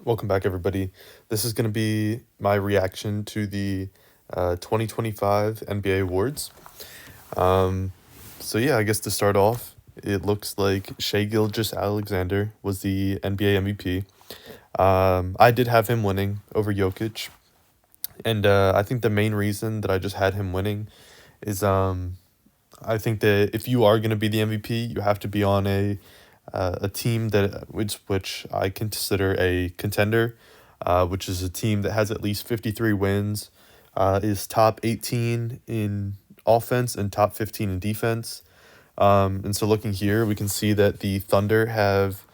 Welcome back, everybody. This is going to be my reaction to the 2025 NBA awards. Um, so, I guess to start off, it looks like Shea Gilgeous-Alexander was the NBA MVP. I did have him winning over Jokic, and I think the main reason that I just had him winning is I think that if you are going to be the MVP, you have to be on a team which I consider a contender, which is a team that has at least 53 wins, is top 18 in offense and top 15 in defense. And so looking here, we can see that the Thunder have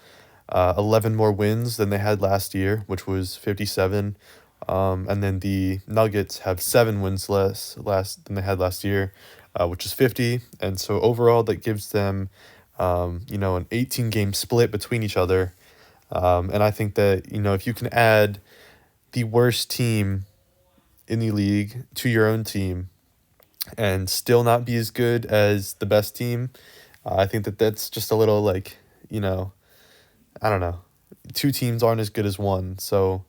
11 more wins than they had last year, which was 57. And then the Nuggets have 7 wins less than they had last year, which is 50. And so overall, that gives them, an 18-game split between each other. And I think that, if you can add the worst team in the league to your own team and still not be as good as the best team, I think that that's just a little like, I don't know. Two teams aren't as good as one. So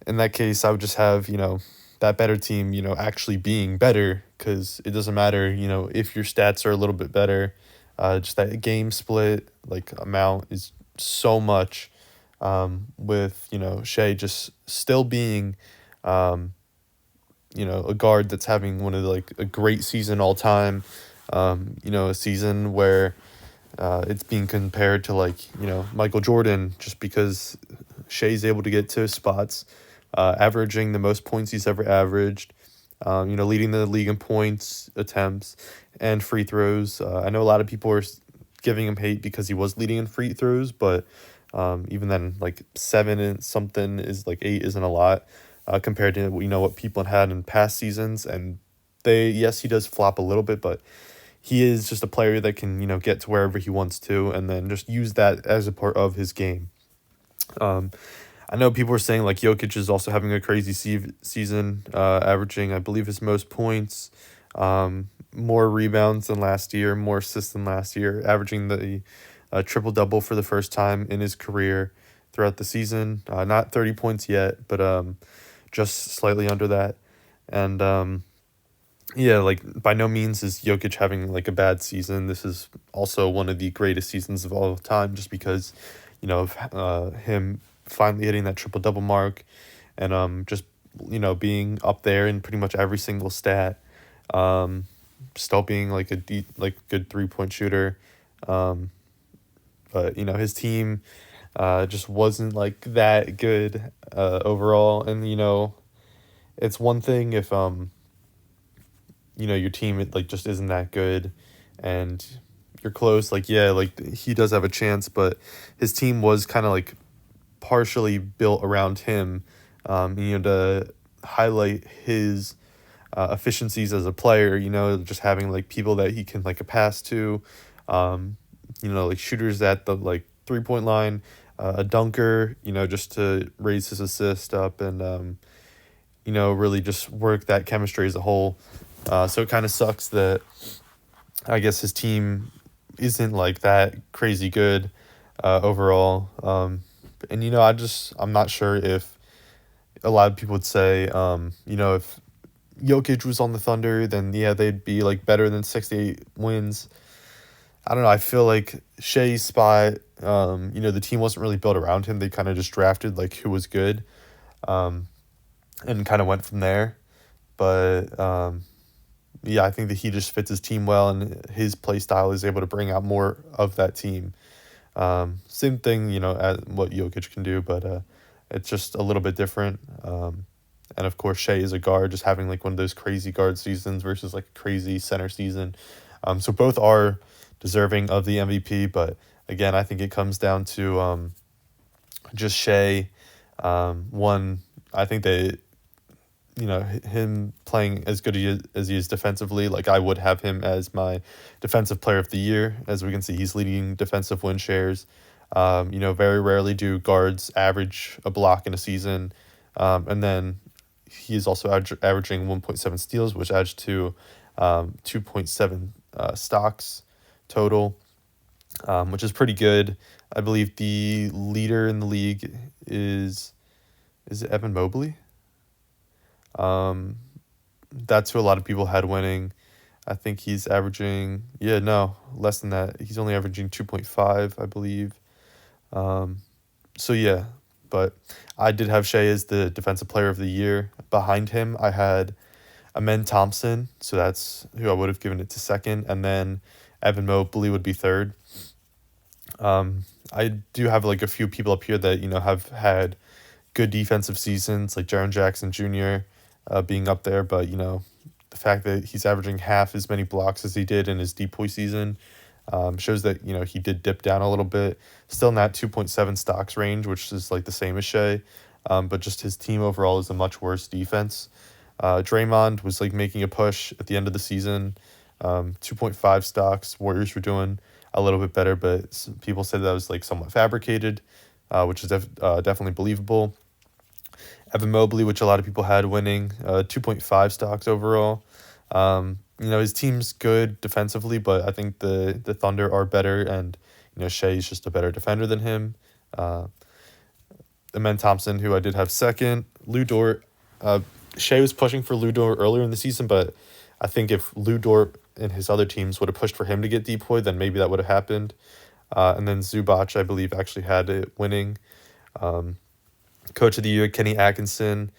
in that case, I would just have, that better team, actually being better because it doesn't matter, if your stats are a little bit better. Just that game split, like, amount is so much, with, Shea just still being, um, a guard that's having one of like a great season all time. A season where it's being compared to like, Michael Jordan just because Shea's able to get to spots, averaging the most points he's ever averaged, leading the league in points, attempts, and free throws. I know a lot of people are giving him hate because he was leading in free throws, but even then, like 7 and something is like 8 isn't a lot compared to what people had in past seasons. And yes, he does flop a little bit, but he is just a player that can get to wherever he wants to, and then just use that as a part of his game. Um, I know people are saying like Jokic is also having a crazy season, averaging I believe his most points, more rebounds than last year, more assists than last year, averaging the triple double for the first time in his career throughout the season. Not 30 points yet, but just slightly under that. And yeah, like by no means is Jokic having like a bad season. This is also one of the greatest seasons of all time, just because, of him finally hitting that triple double mark, and just being up there in pretty much every single stat. Um, Still being like a deep, like good 3-point shooter. Um, but his team just wasn't like that good overall, and it's one thing if your team like just isn't that good and you're close, like, yeah, like he does have a chance, but his team was kind of like partially built around him, to highlight his efficiencies as a player, just having like people that he can like a pass to, like shooters at the like 3-point line, a dunker, just to raise his assist up, and really just work that chemistry as a whole. So it kind of sucks that I guess his team isn't like that crazy good overall. And I'm not sure if a lot of people would say, if Jokic was on the Thunder, then yeah, they'd be like better than 68 wins. I don't know. I feel like Shea's spot, the team wasn't really built around him. They kind of just drafted like who was good, um, and kind of went from there. But yeah, I think that he just fits his team well, and his play style is able to bring out more of that team. Same thing, at what Jokic can do, but it's just a little bit different. And of course, Shea is a guard, just having like one of those crazy guard seasons versus like a crazy center season. So both are deserving of the MVP, but again, I think it comes down to just Shea. One, I think that him playing as good as he is defensively, like I would have him as my defensive player of the year. As we can see, he's leading defensive win shares. Very rarely do guards average a block in a season. And then he is also averaging 1.7 steals, which adds to 2.7 stocks total, which is pretty good. I believe the leader in the league is it Evan Mobley? Um, that's who a lot of people had winning. I think he's averaging, yeah, no, less than that. He's only averaging 2.5, I believe. Um, so yeah, but I did have Shea as the defensive player of the year. Behind him, I had Amen Thompson, so that's who I would have given it to second, and then Evan Mobley would be third. I do have like a few people up here that have had good defensive seasons, like Jaren Jackson Jr. Being up there, but the fact that he's averaging half as many blocks as he did in his DPOY season shows that he did dip down a little bit. Still in that 2.7 stocks range, which is like the same as Shea, but just his team overall is a much worse defense. Draymond was like making a push at the end of the season. 2.5 stocks. Warriors were doing a little bit better, but people said that was like somewhat fabricated, which is definitely believable. Evan Mobley, which a lot of people had winning, 2.5 stocks overall. His team's good defensively, but I think the Thunder are better, and Shea's just a better defender than him. Amen Thompson, who I did have second. Lou Dort. Shea was pushing for Lou Dort earlier in the season, but I think if Lou Dort and his other teams would have pushed for him to get DPOY, then maybe that would have happened. And then Zubac, I believe, actually had it winning. Coach of the Year, Kenny Atkinson.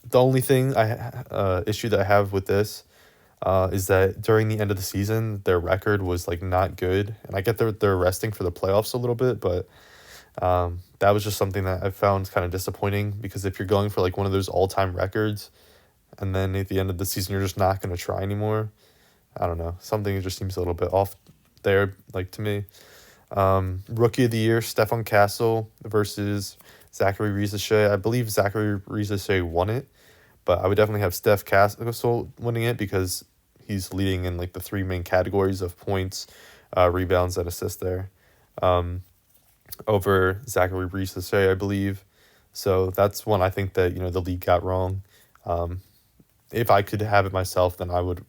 The only thing issue that I have with this is that during the end of the season, their record was like not good, and I get they're resting for the playoffs a little bit, but that was just something that I found kind of disappointing, because if you're going for like one of those all-time records, and then at the end of the season you're just not going to try anymore, I don't know, something just seems a little bit off there, like, to me. Rookie of the Year, Stephon Castle versus Zachary Reese-Shea. I believe Zachary Reese-Shea won it, but I would definitely have Steph Castle winning it because he's leading in like the three main categories of points, rebounds, and assists there, over Zachary Reese-Shea, I believe. So that's one I think that the league got wrong. If I could have it myself, then I would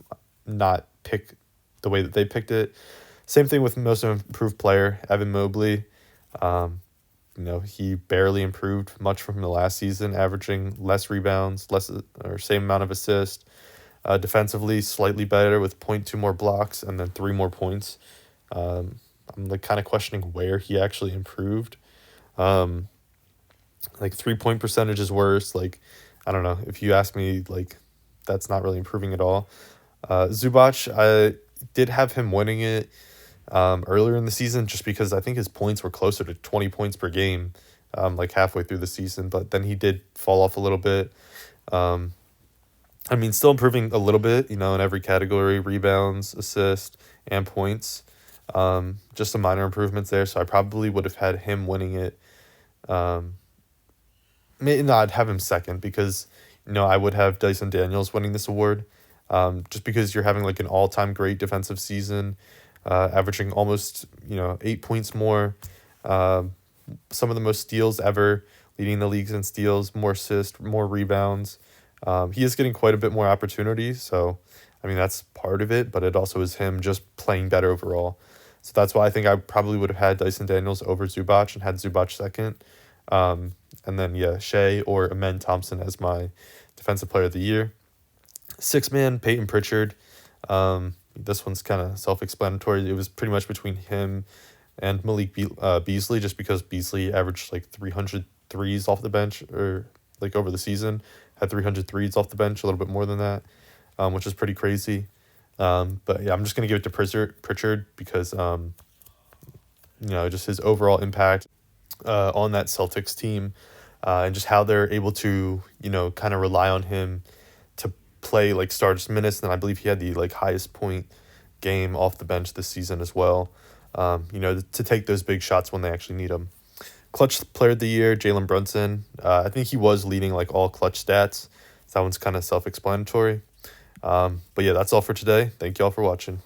not pick the way that they picked it. Same thing with most improved player, Evan Mobley. He barely improved much from the last season, averaging less rebounds, same amount of assists. Defensively, slightly better with 0.2 more blocks and then 3 more points. I'm like kind of questioning where he actually improved. Like 3-point percentage is worse. Like, I don't know. If you ask me, like, that's not really improving at all. Zubac, I did have him winning it earlier in the season, just because I think his points were closer to 20 points per game, like halfway through the season, but then he did fall off a little bit. Still improving a little bit, in every category, rebounds, assists, and points. Just some minor improvements there, so I probably would have had him winning it. I'd have him second, because, I would have Dyson Daniels winning this award, just because you're having like an all-time great defensive season, averaging almost 8 points more, some of the most steals ever, leading the leagues in steals, more assists, more rebounds. He is getting quite a bit more opportunity, so that's part of it, but it also is him just playing better overall. So that's why I think I probably would have had Dyson Daniels over Zubac and had Zubac second. And then Shea or Amen Thompson as my defensive player of the year. Sixth man, Peyton Pritchard. This one's kind of self-explanatory. It was pretty much between him and Malik Beasley, just because Beasley averaged like 300 threes off the bench, or like over the season, had 300 threes off the bench, a little bit more than that, which is pretty crazy. But yeah, I'm just going to give it to Pritchard because, just his overall impact on that Celtics team, and just how they're able to, kind of rely on him to play like starters minutes. And I believe he had the like highest point game off the bench this season as well, to take those big shots when they actually need them. Clutch player of the year, Jalen Brunson. I think he was leading like all clutch stats. So that one's kind of self-explanatory. But yeah, that's all for today. Thank you all for watching.